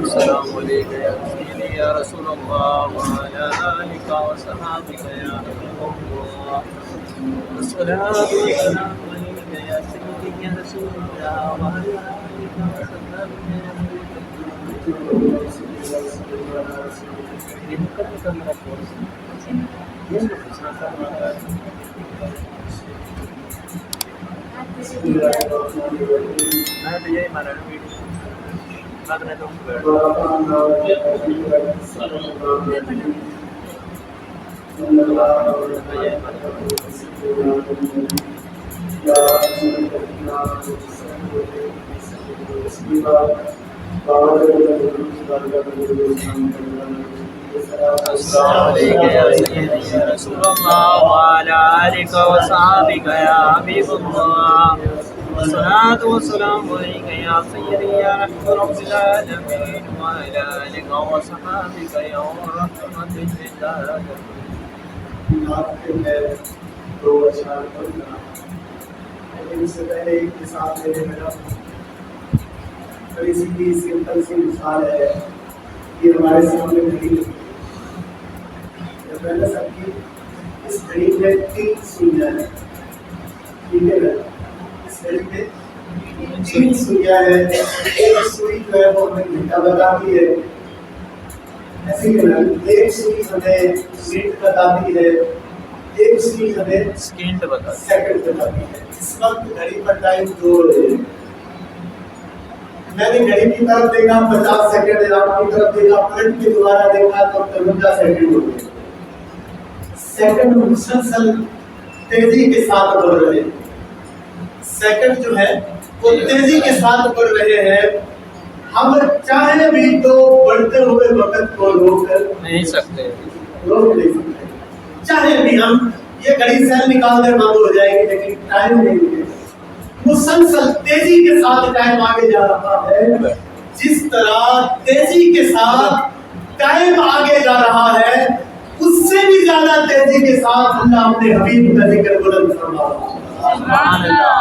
والسلام عليك يا سيدي يا رسول الله وعلى آلك وصحابك يا حبيب الله. الصلاة والسلام عليك يا سيدي يا رسول الله وعلى آلك وصحابك يا حبيب السلام عليك يا سيدي يا رسول الله وعلى آلك وصحابك يا حبيب الله. الصلاة والسلام عليك يا سيدي يا رحمة رب العالمين وعلى آلك وصحابك يا رحمة للعالمين. اس سے پہلے ایک مثال دینے میرا بڑی سی سمپل سی مثال ہے، یہ ہمارے سامنے گھڑی ہے۔ پہلے سب کی اس گھڑی میں 3 سوئیاں ہیں، ٹھیک ہے نا؟ اس گھڑی میں 3 سوئیاں ہیں، ایک سوئی جو ہے وہ ہمیں گھنٹہ بتاتی ہے، ایسے ہی نا؟ ایک سوئی ہمیں منٹ بتاتی ہے، ایک سوئی ہمیں سیکنڈ بتاتی ہے۔ اس وقت گھڑی پر ٹائم 2 ہے۔ میں نے گھڑی کی طرف دیکھا 50 سیکنڈ ہے، آپ کی طرف دیکھا پلٹ کے دوبارہ دیکھا تو 53 سیکنڈ ہو گئے۔ سیکنڈ مسلسل تیزی کے ساتھ بڑھ رہے ہیں، سیکنڈ جو ہے وہ تیزی کے ساتھ بڑھ رہے ہیں۔ ہم چاہیں بھی تو بڑھتے ہوئے وقت کو روک نہیں سکتے، چاہے بھی ہم یہ گھڑی سیل نکال دے بند ہو جائے گی لیکن ٹائم نہیں رکے گا۔ مسلسل تیزی کے ساتھ ٹائم آگے جا رہا ہے، جس طرح تیزی کے ساتھ ٹائم آگے جا رہا ہے اس سے بھی زیادہ تیزی کے ساتھ اللہ اپنے حبیب کا ذکر بلند فرما رہا ہے۔ سبحان اللہ۔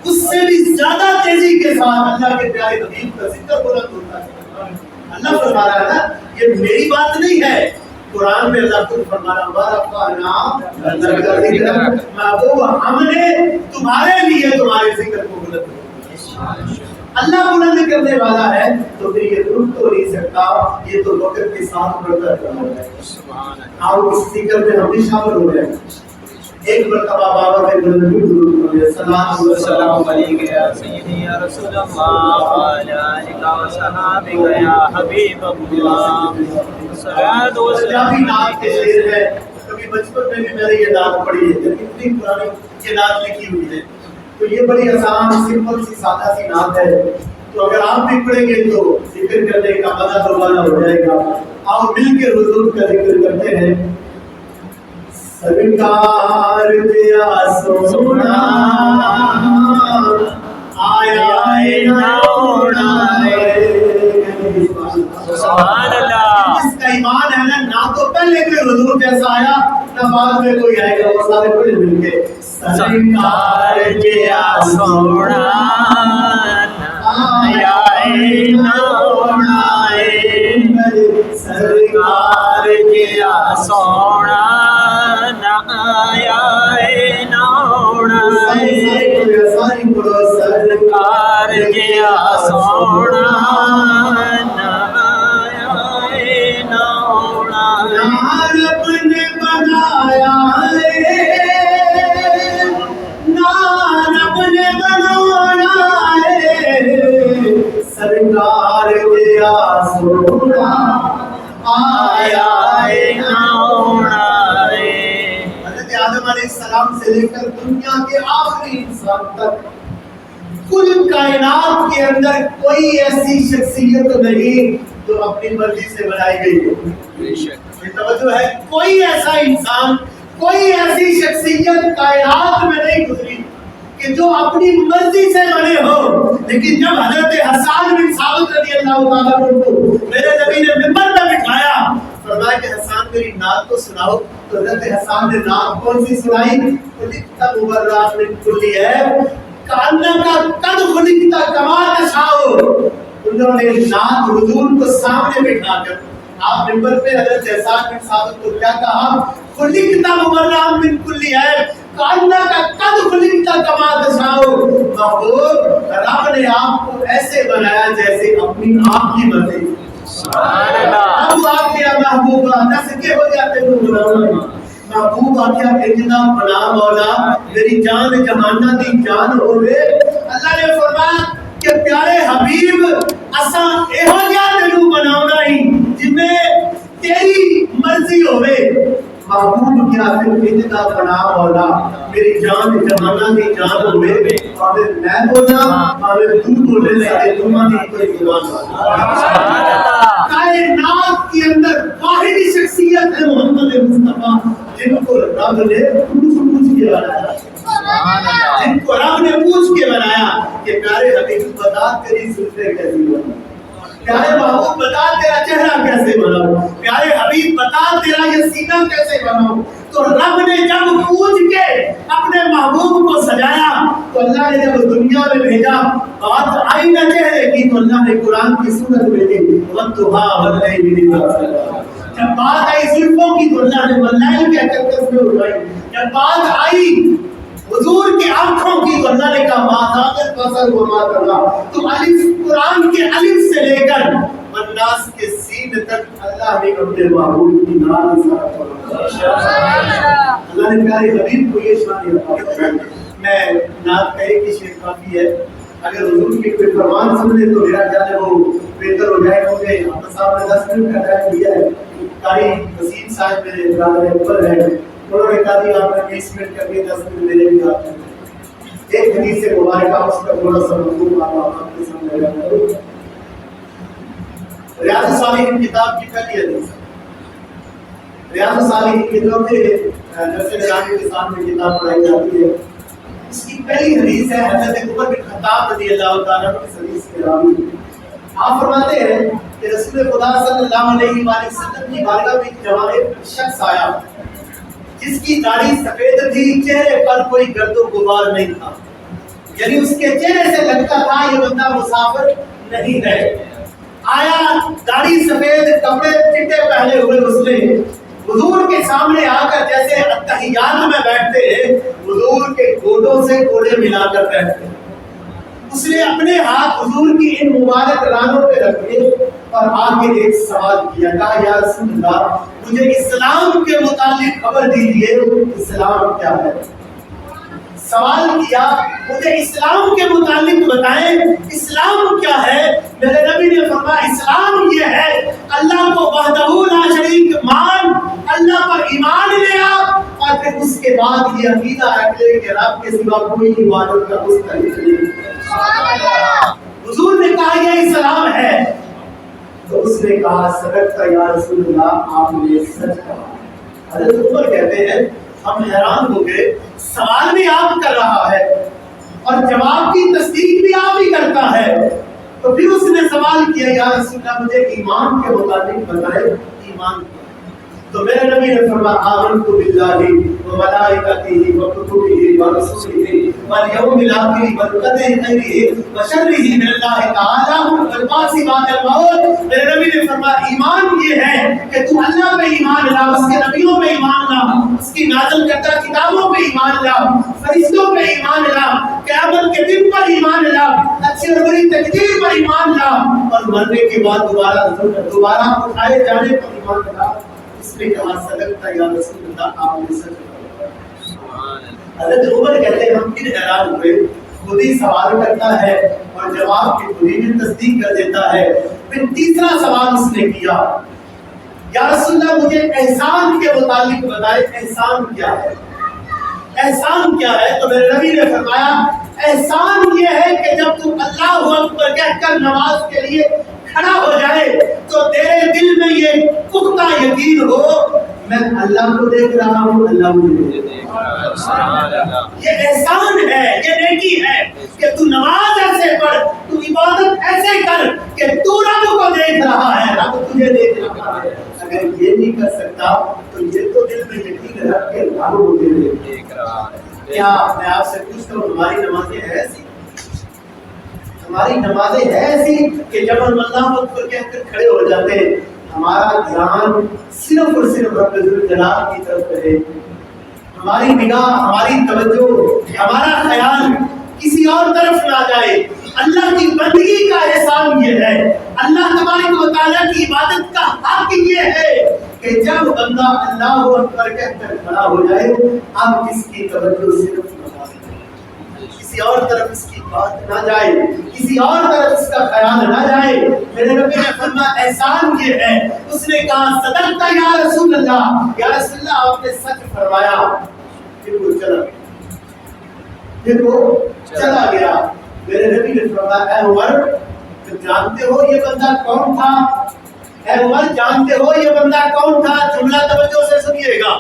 اس سے بھی زیادہ تیزی کے ساتھ اللہ کے پیارے حبیب کا ذکر بلند ہوتا ہے۔ اللہ فرما رہا ہے نا، یہ میری بات نہیں ہے، قرآن میں اللہ خود فرما رہا ہے محبوب ہم نے تمہارے لیے تمہارے ذکر کو بلند کیا۔ اللہ بلند کرنے والا ہے تو پھر یہ رک تو نہیں سکتا، یہ تو وقت کے ساتھ بڑھتا رہتا ہے۔ آپ اس ذکر میں ہم بھی شامل ہو گئے۔ ایک مرتبہ بابا کے بلند درود پڑھیں، السلام علیکم یا سیدی یا رسول اللہ وعلی آلک وصحابک یا حبیب اللہ۔ صلاۃ و سلام نعت کے شعر ہے، کبھی بچپن میں بھی میں نے یہ نعت پڑھی ہے، اتنی پرانی یہ نعت لکھی ہوئی ہے، تو یہ بڑی آسان سمپل سی سادہ سی نعت ہے، تو اگر آپ بھی پڑھیں گے تو ذکر کرنے کا مزہ دوبارہ ہو جائے گا۔ آپ مل کے حضور کا ذکر کرتے ہیں۔ سرکار دیا سونا آیا نوڑا سبحان اللہ۔ جس کا ایمان ہے نہ تو پہلے کوئی حضور جیسا آیا نہ بعد میں کوئی آئے گا، وہ سارے پڑھے مل کے سرکار دیا سونا آیا نوڑا سرکار دیا سونا آیا نوڑا سرکار گیا سونا آیا نوڑا رب نے بنایا رب نے بنایا سرکار گیا سونا آیا نوڑا۔ آدم علیہ السلام سے لے کر دنیا کے آخری انسان تک کل کائنات کے اندر کوئی ایسی شخصیت نہیں جو اپنی مرضی سے بنائی گئی ہو۔ یہ توجہ ہے، کوئی ایسا انسان، کوئی ایسی شخصیت کائنات میں نہیں گزری کہ جو اپنی مرضی سے بنے ہو۔ لیکن جب حضرت حسان بن ثابت رضی اللہ تعالیٰ عنہ کو میرے نبی نے منبر پہ بٹھایا، فرمایا کہ حسان میری نعت تو سناؤ، تو حضرت حسان نے نعت کون سی سنائی؟ خلقت مبرأ من کل عیب کأنک قد خلقت کما تشاء، انہوں نے نعت حضور کو سامنے بٹھا کر آپ ممبر پہ حضرت جیسان بن ثابت کو کیا کہا، خلقت مبرأ من کل عیب کانک قد خلقت کما تشاء۔ محبوب رب نے آپ کو ایسے بنایا جیسے اپنی آپ کی مرضی۔ سبحان اللہ۔ اب آپ کیا محبوبہ دسکے ہو جاتے ہو بناؤ، محبوبہ کیا اتنا بنا مولا میری جان جہانہ دی جان ہوئے۔ اللہ نے فرمایا کہ پیارے حبیب اساں ایہو جا تینوں بناونا ہی جنہیں تیری مرضی ہوئے۔ محبوب کیا پھر اتنا بنا مولا میری جان جہانہ دی جان ہوئے، اور میں بولا اور تو بولے سارے تمہاری کوئی زبان کائنات کے اندر واحد شخصیت ہے محمد مصطفیٰ جن کو رب نے پوچھ کے بنایا، جن کو رب نے پوچھ کے بنایا کہ پیارے حبیب بتا تیری زلفیں کیسی بناؤں، پیارے محبوب بتا تیرا چہرہ کیسے بناؤں، پیارے حبیب بتا تیرا یہ سینہ کیسے بناؤں۔ تو رب نے جب پوچھ کے اپنے محبوب کو سجایا تو اللہ نے جب دنیا میں بھیجا بات آئی نہ چہرے کی تو اللہ نے قرآن کی سورت میں دی وَالضُّحَىٰ وَاللَّيْلِ إِذَا سَجَىٰ۔ جب بات آئی زلفوں کی تو اللہ نے واللیل کہہ کر تصویر اٹھائی، جب بات آئی حضور کی آنکھوں کی تو اللہ نے کہا ما زاغ البصر وما طغیٰ۔ تو الف قرآن کے الف سے لے کر والناس کے سین تک اللہ نے اپنے محبوب کی نام اللہ نے پیارے حبیب کو یہ شان عطا۔ میں نعت کہے کی شیخ کافی ہے، اگر حضور کی کوئی فرمان سن لے تو میرا خیال ہے وہ بہتر ہو جائے، کیونکہ احمد صاحب نے 10 منٹ کا ٹائم دیا ہے۔ قاری وسیم صاحب میرے برادر اکبر ہے، انہوں نے کہا آپ نے 20 منٹ کر کے 10 منٹ میرے بھی آپ نے ایک حدیث مبارکہ اس کا تھوڑا سا مفہوم آپ کے سامنے لگا کروں۔ ریاض الصالحین کتاب کی پہلی حدیث، ریاض الصالحین کی جو کہ جیسے نظام کے سامنے کتاب پڑھائی جاتی ہے، اس کی پہلی حدیث ہے حضرت عمر بن خطاب رضی اللہ تعالیٰ عنہ کی حدیث کے راوی آپ فرماتے ہیں کہ رسول خدا صلی اللہ علیہ وآلہ وسلم کی بارگاہ میں ایک جوان شخص آیا جس کی داڑھی سفید تھی، چہرے پر کوئی گرد و غبار نہیں تھا، یعنی اس کے چہرے سے لگتا تھا یہ بندہ مسافر نہیں ہے۔ آیا داڑھی سفید، کپڑے چٹے پہنے ہوئے، اس نے حضور کے سامنے آ کر جیسے اتحیات میں بیٹھتے ہیں حضور کے گوڈوں سے گوڑے ملا کر بیٹھتے ہیں، اس نے اپنے ہاتھ حضور کی ان مبارک رانوں پہ رکھے اور آگے ایک سوال کیا، کہا یا رسول اللہ مجھے اسلام کے متعلق خبر دیجیے، اسلام کیا ہے؟ سوال کیا مجھے اسلام کے متعلق بتائیں، اسلام کیا ہے؟ میرے نبی نے فرمایا اسلام یہ ہے اللہ کو وحدہ لا شریک مان، اللہ پر ایمان لے آ، اور پھر اس کے بعد یہ عقیدہ رکھ لے کہ رب کے سوا کوئی عبادت کا مستحق نہیں۔ حضور نے کہا یہ اسلام ہے، تو اس نے کہا صدقت یا رسول اللہ، آپ نے سچ کہا۔ حضرت عمر کہتے ہیں ہم حیران ہو گئے، سوال بھی آپ کر رہا ہے اور جواب کی تصدیق بھی آپ ہی کرتا ہے، تو پھر اس نے سوال کیا یا رسول اللہ مجھے ایمان کے متعلق بتائے، ایمان کیا؟ تو میرے نبی نے فرمایا آمنت باللہ وملائکتہ وکتبہ ورسلہ والیوم الآخر والقدر خیرہ وشرہ من اللہ تعالی والبعث بعد الموت۔ میرے نبی نے فرمایا ایمان یہ ہے کہ تو اللہ پہ ایمان لا، اس کے نبیوں پہ ایمان لا، اس کی نازل کردہ کتابوں پہ ایمان لا، فرشتوں پہ ایمان لا، قیامت کے دن پر ایمان لا، اچھی اور بری تقدیر پر ایمان لا، اور مرنے کے بعد دوبارہ اٹھائے جانے پر ایمان لا۔ اس نے کہا صدقت یا رسول اللہ، آپ نے سچ کہا۔ حضرت عمر کہتے ہیں ہم پھر حیران ہوئے، خود ہی سوال کرتا ہے اور جواب کی خود ہی تصدیق کر دیتا ہے۔ پھر تیسرا سوال اس نے کیا یا رسول اللہ مجھے احسان کے متعلق بتائے، احسان کیا ہے؟ احسان کیا ہے؟ تو میرے نبی نے فرمایا احسان یہ ہے کہ جب تم اللہ اکبر کہہ کر نماز کے لیے کھڑا ہو جائے تو تیرے دل میں یہ پختہ یقین ہو میں اللہ کو دیکھ رہا ہوں، اللہ مجھے دیکھ رہا ہے۔ یہ احسان ہے، یہ نیکی ہے کہ تو نماز ایسے پڑھ، تو عبادت ایسے کر کہ تو رب کو دیکھ رہا ہے، رب تجھے دیکھ رہا ہے۔ اگر یہ نہیں کر سکتا تو یہ تو دل میں یقین رکھ کے رب مجھے دیکھ رہا ہے۔ کیا میں آپ سے پوچھتا ہوں ہماری نمازیں ہیں ایسی؟ ہماری نمازیں ہیں ایسی کہ جب ہم اللہ اکبر کہہ کر کھڑے ہو جاتے ہیں ہمارا دھیان صرف اور صرف رب الجلال کی طرف رہے، ہماری نگاہ، ہماری توجہ، ہمارا خیال کسی اور طرف نہ جائے۔ اللہ کی بندگی کا احسان یہ ہے، اللہ تبارک و تعالیٰ کی عبادت کا حق یہ ہے کہ جب بندہ اللہ اکبر کہہ کر کھڑا ہو جائے اب اس کی توجہ صرف نماز میں، کسی اور طرف اس کی بات نہ جائے، کسی اور طرف اس کا خیال نہ جائے۔ میرے نبی نے فرمایا احسان یہ ہے، اس نے کہا صدقت یا رسول اللہ، یا رسول اللہ آپ نے سچ فرمایا۔ پھر وہ چلا گیا۔ میرے نبی نے فرمایا اے عمر تم جانتے ہو یہ بندہ کون تھا؟ اے عمر جانتے ہو یہ بندہ کون تھا؟ جملہ توجہ سے سنیے گا۔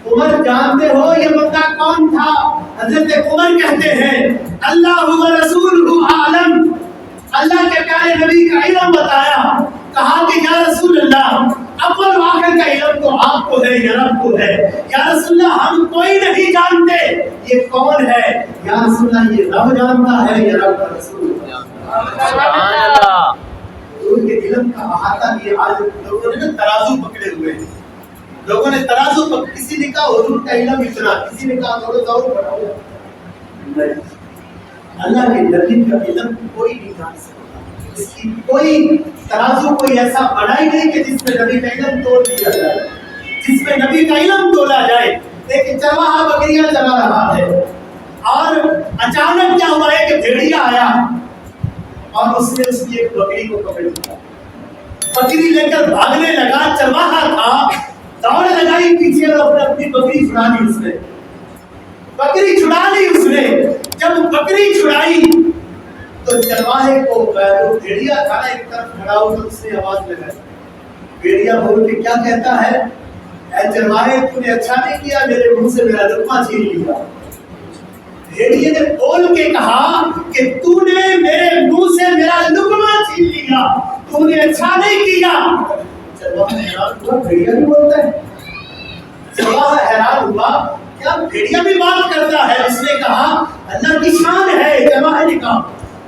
عمر جانتے ہو یہ بندہ کون تھا؟ حضرت عمر کہتے ہیں اللہ و رسولہ عالم، اللہ کے پیارے نبی کا علم بتایا، کہا کہ یا رسول اللہ اول و آخر کا علم تو آپ کو ہے یا رب کو ہے، یا رسول اللہ ہم کوئی نہیں جانتے یہ کون ہے، یا رسول اللہ یہ رب جانتا ہے یا رب کا رسول۔ سبحان اللہ۔ ان کے علم کا احاطہ یہ آج لوگوں نے ترازو پکڑے ہوئے ہیں، لوگوں نے ترازو پکڑ، کسی نے کہا حضور کا علم اتنا، کسی نے کہا تھوڑا ضرور بڑھا ہوا۔ اللہ کے نبی کا علم کوئی نہیں جان سکتا، اس کی کوئی ترازو کوئی ایسا بڑا ہی نہیں کہ جس میں نبی کا علم تول دیا جائے، جس میں نبی کا علم تولا جائے۔ لیکن چرواہا بکریاں چلا رہا ہے اور اچانک کیا ہوا ہے کہ بھیڑیا آیا اور اس نے اس کی ایک بکری کو پکڑ لیا، بکری لے کر بھاگنے لگا، چرواہا تھا، دوڑ لگائی پیچھے اور اپنی بکری چھڑا لی اس نے، بکری چھڑا لی اس نے۔ جب بکری چھڑائی تو چرواہے کو وہ بھیڑیا تھا ایک طرف کھڑا ہو تو اس نے آواز لگائی، بھیڑیا بول کے کیا کہتا ہے اے چرواہے تو نے اچھا نہیں کیا میرے منہ سے میرا لقمہ چھین لیا۔ بھیڑیے نے بول کے کہا کہ تو نے میرے منہ سے میرا لقمہ چھین لیا، تو نے اچھا نہیں کیا۔ چرواہا حیران ہوا، بھیڑیا بھی بولتا ہے؟ چرواہا حیران ہوا کیا بھیڑیا بھی بات کرتا ہے؟ اس نے کہا اللہ کی شان ہے۔ چرواہے نے کہا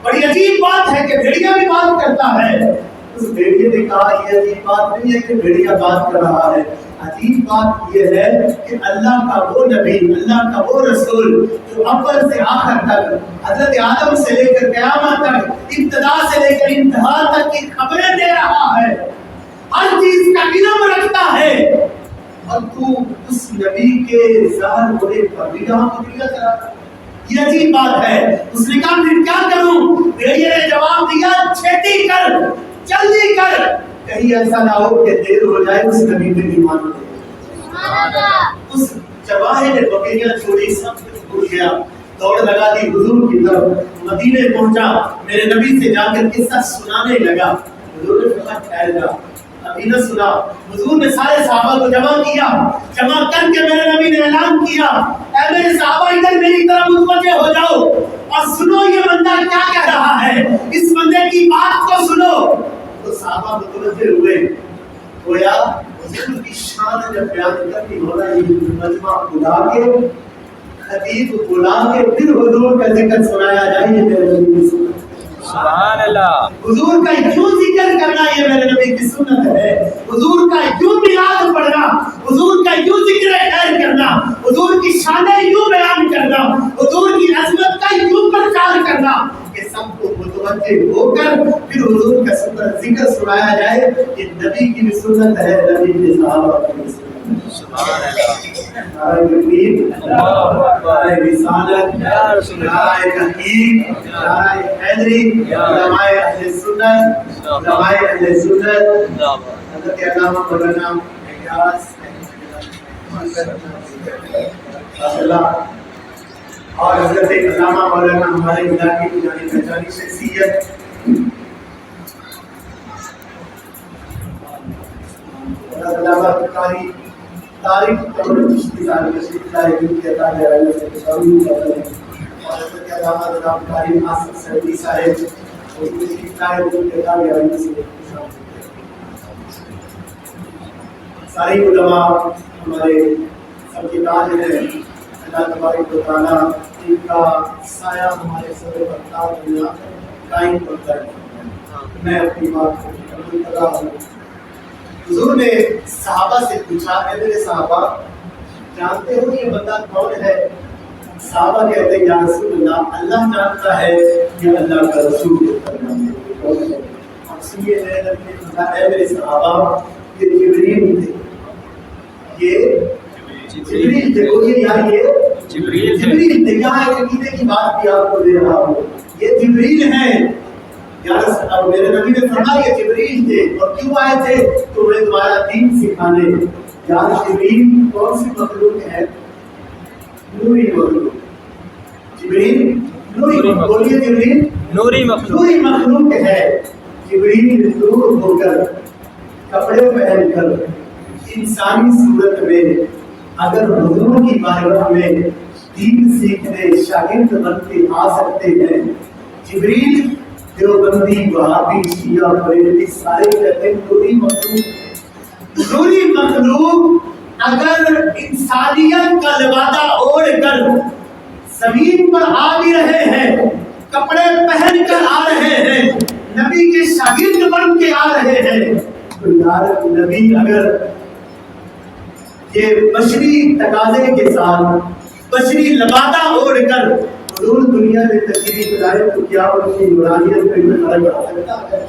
بڑی عجیب بات ہے کہ بھیڑیا بھی بات کرتا ہے۔ اس بھیڑیے نے کہا یہ عجیب بات نہیں ہے کہ بھیڑیا بات کر رہا ہے، عجیب بات یہ ہے کہ اللہ کا وہ نبی، اللہ کا وہ رسول جو اول سے آخر تک، حضرت آدم سے لے کر قیامت تک، ابتدا سے لے کر انتہا تک کی خبریں دے رہا ہے، ہر چیز کا علم رکھتا ہے، اور تو اس نبی کے ظاہر ہونے پر بھی جہاں بکریاں چلا رہا ہے، یہ عجیب بات ہے۔ اس نے کہا پھر کیا کروں؟ بھیڑیے نے جواب دیا چھیتی کر، جلدی کر، کہیں ایسا نہ ہو کہ دیر ہو جائے اس نبی پہ ایمان لے۔ اس چرواہے نے بکریاں چھوڑی، سب کچھ بھول گیا، دوڑ لگا دی حضور کی طرف، مدینے پہنچا، میرے نبی سے جا کر قصہ سنانے لگا۔ حضور نے فرمایا ٹھہر جا، ابھی نہ سنا۔ حضور نے سارے صحابہ کو جمع کیا، جمع کر کے میرے نبی نے اعلان کیا اے میرے صحابہ ادھر میری طرف متوجہ ہو جاؤ اور سنو یہ بندہ کیا کہہ رہا ہے، اس بندے کی بات کو سنو۔ تو صحابہ متوجہ ہوئے، گویا حضور کی شان جب بیان کرنی ہونا یہ مجمع بلا کے، خطیب بلا کے پھر حضور کا ذکر سنایا جائے، یہ میرے نبی کی سنت۔ سبحان اللہ۔ حضور کا یوں ذکر کرنا یہ میرے نبی کی سنت ہے، حضور کا یوں میلاد پڑھنا، حضور کا یوں ذکر خیر کرنا، حضور کی شانیں یوں بیان کرنا، حضور کی عظمت کا یوں پرچار کرنا کہ سب کو متوجہ ہو کر پھر حضور کا ذکر سنایا جائے، یہ نبی کی بھی سنت ہے، نبی کے صحابہ کی بھی سنت ہے۔ سبحان اللہ۔ نعرہ تکبیر، نعرہ رسالت، نعرہ تحقیق، نعرہ حیدری، علماء اہل سنت، علماء اہل سنت، حضرت علامہ مولانا الیاس اور حضرت علامہ مولانا ہمارے علاقے کی جانی پہچانی شخصیت، علامہ بخاری تاریخ قبر چشتی تاریخ شکلہ ایک کی عطا جائے سے تشاوری کرتے ہیں، اور حضرت علامہ جناب قاری ناصر سعودی صاحب اردو شکلہ ایک کی عطا جائے سے تشاوری کرتے ہیں۔ ساری علماء ہمارے سب کے تاج ہیں، اللہ تبارک و تعالیٰ ان کا سایہ ہمارے سر پر قائم رکھے۔ قائم کرتا ہے. میں اپنی بات کو مکمل کر رہا ہوں. حضور نے صحابہ سے پوچھا کہ میرے صحابہ جانتے ہو یہ بندہ کون ہے؟ صحابہ کہتے ہیں یا رسول اللہ اللہ جانتا ہے کہ اللہ کا رسول ہے. سنیے میرے صحابہ یہ جبریل تھے. یہ جبریل تھے. بولیے یار یہ جبریل تھے. یہاں ایک عقیدے کی بات بھی آپ کو دے رہا ہوں. یہ جبریل ہیں. اور میرے نبی نے فرمایا یہ جبریل تھے. اور کیوں آئے تھے؟ تو انہیں تمہارا دین سکھانے. یار جبریل کون سی مخلوق ہے؟ نوری مخلوق. جبریل نوری مخلوق. بولیے جبریل نوری مخلوق ہے. جبریل نور ہو کر کپڑے پہن کر انسانی صورت میں اگر حضور کی بارگاہ میں دین سیکھنے شاگرد بن کے آ سکتے ہیں. جبریل دیوبندی وہابی شیعہ بریلوی سارے کہتے ہیں نوری مخلوق اگر انسانیت کا لبادہ اوڑھ کر زمین پر آ بھی رہے ہیں, کپڑے پہن کر آ رہے ہیں, نبی کے شاگرد بن کے آ رہے ہیں, تو یار نبی اگر یہ بشری تقاضے کے ساتھ بشری لبادہ اوڑھ کر حضور دنیا میں تشریف لائے تو کیا ان کی نورانیت پہ کوئی فرق آ سکتا ہے؟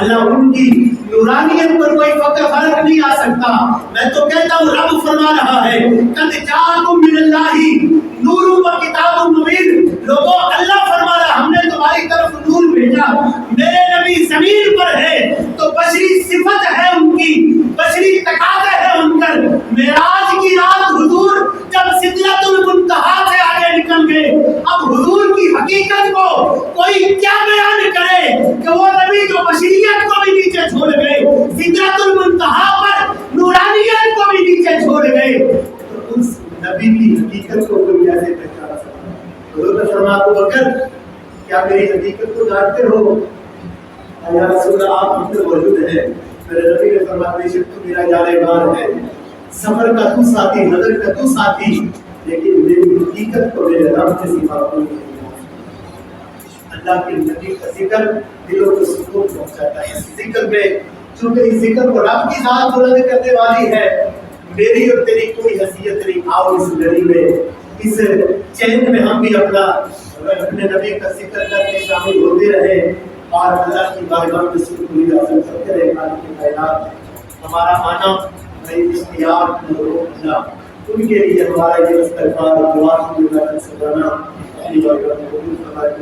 اللہ ان کی نورانیت پر کوئی فرق نہیں آ سکتا. میں تو کہتا ہوں رب فرما رہا ہے قد جاءکم من اللہ نور و کتاب مبین. لوگوں اللہ فرما رہا ہم نے تمہاری طرف نور بھیجا. میرے نبی زمین پر ہے تو بشری صفت ہے ان کی, بشری تقاضے ہے ان پر. معراج کی رات حضور جب سدرۃ المنتہا سے آگے نکل گئے, اب حضور کی حقیقت کو کوئی کیا بیان کرے کہ وہ نبی جو بشریت کو بھی نیچے چھوڑ گئے, سدرۃ المنتہا پر نورانیت کو بھی نیچے چھوڑ گئے, تو اس نبی کی حقیقت کو کوئی کیسے پہچان سکتا ہے؟ حضور نے فرمایا ابو بکر کیا میری حقیقت کو جانتے ہو؟ یا رسول اللہ آپ ہم سے موجود ہیں. میرے نبی نے فرمایا بے شک تو میرا جانبدار ہے, سفر کا تو ساتھی, نظر کا تو ساتھی, لیکن میری حقیقت کو میرے رب کے سوا کوئی نہیں. اللہ کے نبی کا ذکر دلوں کو سکون پہنچاتا ہے. اس ذکر میں چونکہ اس ذکر کو رب کی ذات بلند کرنے والی ہے, میری اور تیری کوئی حیثیت نہیں. آؤ اس لڑی میں, اس چین میں ہم بھی اپنے نبی کا ذکر کر کے شامل ہوتے رہے اور اللہ کی بارگاہ میں شکر حاصل کرتے رہے. خالق کائنات ہمارا آنا نئی اشتیاق اللہ ان کے لیے ہمارا یہ استغفار دعا کی سزانا اپنی بارگاہ میں قبول فرمائے.